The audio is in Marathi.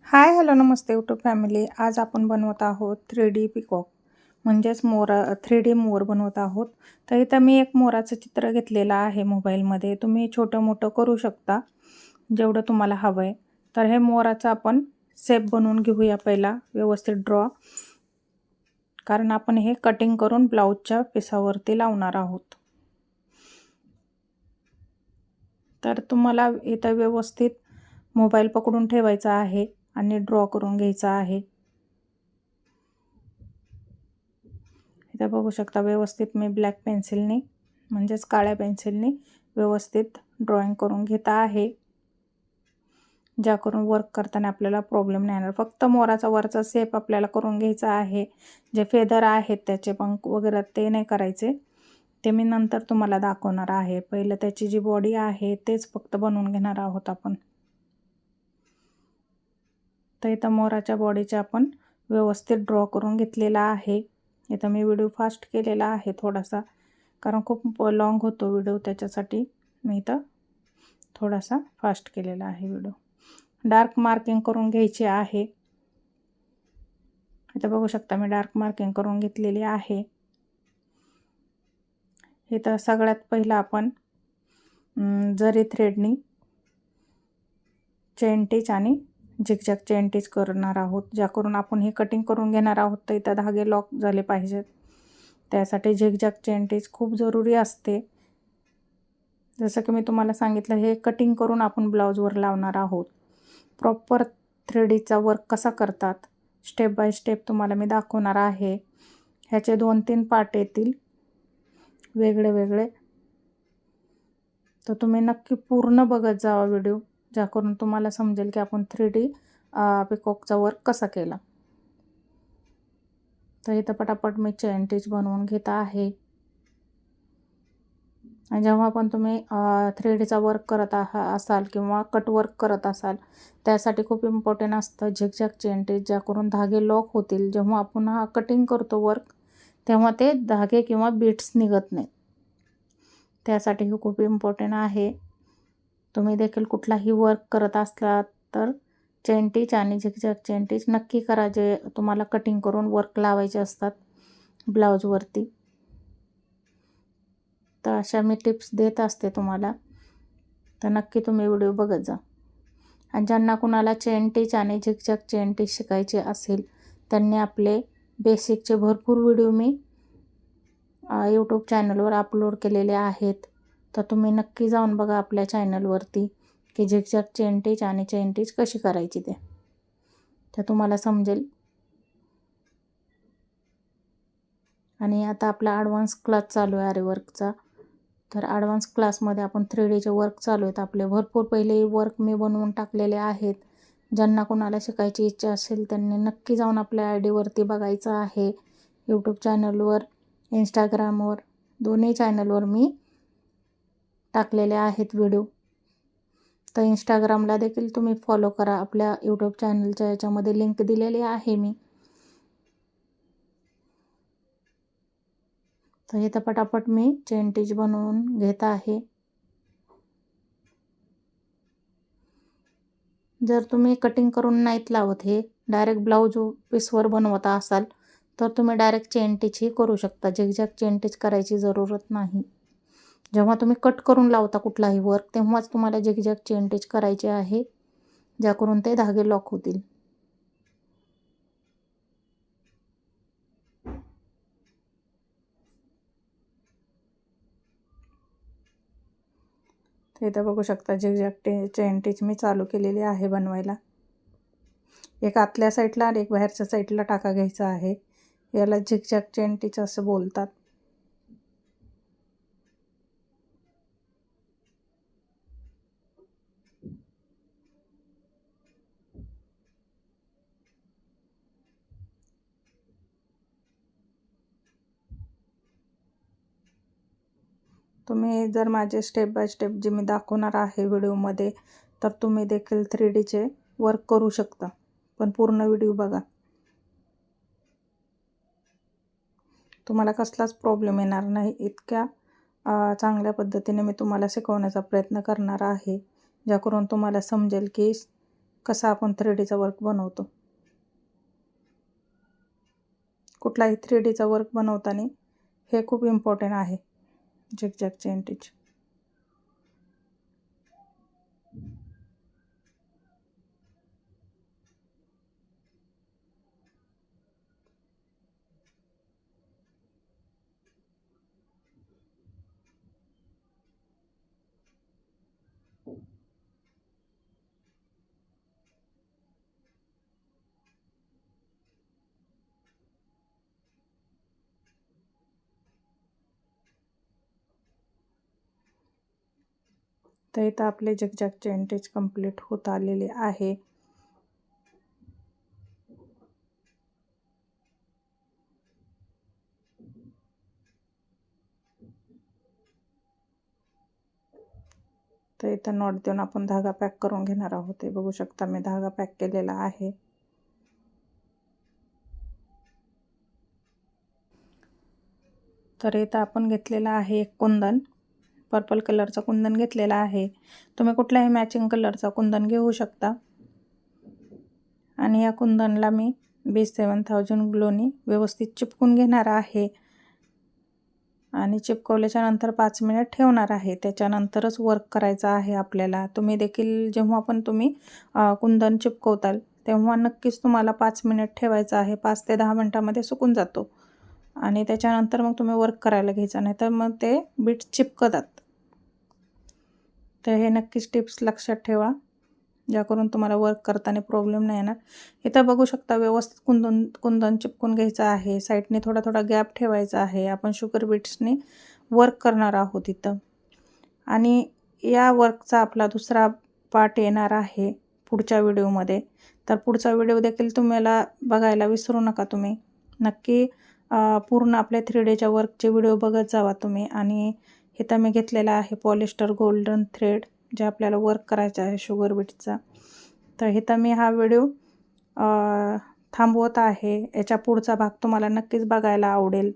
हाय हॅलो नमस्ते यूट्यूब फॅमिली. आज आपण बनवत आहोत 3D पिकॉक म्हणजेच मोरा 3D मोर बनवत आहोत. तर इथं मी एक मोराचं चित्र घेतलेलं आहे मोबाईलमध्ये. तुम्ही छोटं मोठं करू शकता जेवढं तुम्हाला हवं आहे. तर हे मोराचं आपण शेप बनवून घेऊया पहिला व्यवस्थित ड्रॉ, कारण आपण हे कटिंग करून ब्लाऊजच्या पिसावरती लावणार आहोत. तर तुम्हाला इथं व्यवस्थित मोबाईल पकडून ठेवायचा आहे आणि ड्रॉ करून घ्यायचा आहे. इथे बघू शकता व्यवस्थित मी ब्लॅक पेन्सिलने म्हणजेच काळ्या पेन्सिलने व्यवस्थित ड्रॉइंग करून घेता आहे, ज्या करून वर्क करताना आपल्याला प्रॉब्लेम नाही येणार. फक्त मोराचा वरचा शेप आपल्याला करून घ्यायचा आहे. जे फेदर आहेत त्याचे पंख वगैरे ते नाही करायचे, ते मी नंतर तुम्हाला दाखवणार आहे. पहिलं त्याची जी बॉडी आहे तेच फक्त बनवून घेणार आहोत आपण. तर इथं मोराच्या बॉडीचे आपण व्यवस्थित ड्रॉ करून घेतलेला आहे. इथं मी व्हिडिओ फास्ट केलेला आहे थोडासा, कारण खूप लॉंग होतो व्हिडिओ, त्याच्यासाठी मी इथं थोडासा फास्ट केलेला आहे व्हिडिओ. डार्क मार्किंग करून घ्यायची आहे. इथं बघू शकता मी डार्क मार्किंग करून घेतलेली आहे. इथं सगळ्यात पहिलं आपण जरी थ्रेडनी चेन टिच आणि झिगझॅग चेन टिच करणार आहोत, ज्या करून आपण हे कटिंग करून घेणार आहोत. तर इथं धागे लॉक झाले पाहिजेत, त्यासाठी झिगझॅग चेन टिच खूप जरुरी असते. जसं की मी तुम्हाला सांगितलं, हे कटिंग करून आपण ब्लाऊजवर लावणार आहोत. प्रॉपर 3Dचा वर्क कसा करतात स्टेप बाय स्टेप तुम्हाला मी दाखवणार आहे. ह्याचे 2-3 पार्ट येतील वेगळे वेगळे, तर तुम्ही नक्की पूर्ण बघत जावा व्हिडिओ, ज्या करून तुम्हाला समजेल की आपण 3D पिकॉकचा वर्क कसा केला. तर इथं पटापट मी चेन टिच बनवून घेत आहे. आणि जेव्हा पण तुम्ही 3Dचा वर्क करत असाल किंवा कट वर्क करत असाल, त्यासाठी खूप इम्पॉर्टंट असतं झिगझॅग चेन टिच, ज्या करून धागे लॉक होतील. जेव्हा आपण हा कटिंग करतो वर्क, तेव्हा ते धागे किंवा बीट्स निघत नाहीत. त्यासाठी हे खूप इम्पॉर्टंट आहे. तुम्ही देखील कुठलाही वर्क करत असला तर चेन टिच आणि झिगझॅग चेन टिच नक्की करा, जे तुम्हाला कटिंग करून वर्क लावायचे असतात ब्लाऊजवरती. तर अशा मी टिप्स देत असते तुम्हाला, तर नक्की तुम्ही व्हिडिओ बघत जा. आणि ज्यांना कुणाला चेन टिच आणि झिगझॅग चेन टिच शिकायचे असेल, त्यांनी आपले बेसिकचे भरपूर व्हिडिओ मी यूट्यूब चॅनलवर अपलोड केलेले आहेत. तर तुम्ही नक्की जाऊन बघा आपल्या चॅनलवरती की झिगझॅग चेन टिच आणि चेन टिच कशी करायची ते, तर तुम्हाला समजेल. आणि आता आपला ॲडव्हान्स क्लास चालू आहे आरीवर्कचा. तर ॲडव्हान्स क्लासमध्ये आपण 3Dचे वर्क चालू आहेत आपले. भरपूर पहिले वर्क मी बनवून टाकलेले आहेत. ज्यांना कोणाला शिकायची इच्छा असेल त्यांनी नक्की जाऊन आपल्या ID वरती बघायचं आहे. यूट्यूब चॅनलवर, इंस्टाग्रामवर, दोन्ही चॅनलवर मी टाकलेले आहेत व्हिडिओ. तर इंस्टाग्रामला देखील तुम्ही फॉलो करा. आपल्या यूट्यूब चॅनलच्या याच्यामध्ये लिंक दिलेली आहे मी. तर इथं पटापट मी चेन टिच बनवून घेत आहे. जर तुम्ही कटिंग करून नाहीत लावत, हे डायरेक्ट ब्लाऊज पीसवर बनवत असाल, तर तुम्ही डायरेक्ट चेन टिचही करू शकता. झिगझॅग चेन टिच करायची जरूरत नाही. जेव्हा तुम्ही कट करून लावता कुठलाही वर्क, तेव्हाच तुम्हाला झिगझॅग चेन टिच करायचे आहे, ज्या करून ते धागे लॉक होतील. तर इथं बघू शकता झिगझॅग चेन टिच मी चालू केलेली आहे बनवायला. एक आतल्या साईडला आणि एक बाहेरच्या साईडला टाका घ्यायचा आहे. याला झिगझॅग चेन टिच असं बोलतात. तुम्ही जर माझे स्टेप बाय स्टेप जे मी दाखवणार आहे व्हिडिओमध्ये, तर तुम्ही देखील 3Dचे वर्क करू शकता. पण पूर्ण व्हिडिओ बघा, तुम्हाला कसलाच प्रॉब्लेम येणार नाही. इतक्या चांगल्या पद्धतीने मी तुम्हाला शिकवण्याचा प्रयत्न करणार आहे, ज्या करून तुम्हाला समजेल की कसा आपण 3Dचा वर्क बनवतो. कुठलाही 3Dचा वर्क बनवताना हे खूप इम्पॉर्टंट आहे, झिगझॅग चेन टिच. तर इथं आपले झिगझॅग चेन टिच कंप्लीट होत आलेले आहे. तर इथं नॉट देऊन आपण धागा पॅक करून घेणार आहोत. हे बघू शकता मी धागा पॅक केलेला आहे. तर इथं आपण घेतलेला आहे एक कुंदन, पर्पल कलरचा कुंदन घेतलेला आहे. तुम्ही कुठल्याही मॅचिंग कलरचा कुंदन घेऊ शकता. आणि या कुंदनला मी B7000 ग्लोनी व्यवस्थित चिपकून घेणार आहे आणि चिपकवल्याच्या नंतर 5 मिनिट ठेवणार आहे. त्याच्यानंतरच वर्क करायचं आहे आपल्याला. तुम्ही देखील जेव्हा पण तुम्ही कुंदन चिपकवताल तेव्हा नक्कीच तुम्हाला 5 मिनिट ठेवायचं आहे. 5 ते 10 मिनिटामध्ये सुकून जातो आणि त्याच्यानंतर मग तुम्ही वर्क करायला घ्यायचं, नाही तर मग ते बीट्स चिपकतात. तर हे नक्कीच टिप्स लक्षात ठेवा, ज्याकरून तुम्हाला वर्क करताना प्रॉब्लेम नाही येणार. इथं बघू शकता व्यवस्थित कुंदन चिपकून घ्यायचं आहे. साईडने थोडा थोडा गॅप ठेवायचा आहे. आपण शुगर बीट्सने वर्क करणार आहोत इथं. आणि या वर्कचा आपला दुसरा पार्ट येणार आहे पुढच्या व्हिडिओमध्ये. तर पुढचा व्हिडिओ देखील तुम्हाला बघायला विसरू नका. तुम्ही नक्की पूर्ण आपल्या 3Dच्या वर्कचे व्हिडिओ बघत जावा तुम्ही. आणि इथं मी घेतलेला आहे पॉलिस्टर गोल्डन थ्रेड, जे आपल्याला वर्क करायचं आहे शुगर बीट्सचा. तर इथं मी हा व्हिडिओ थांबवत आहे. याच्या पुढचा भाग तुम्हाला नक्कीच बघायला आवडेल.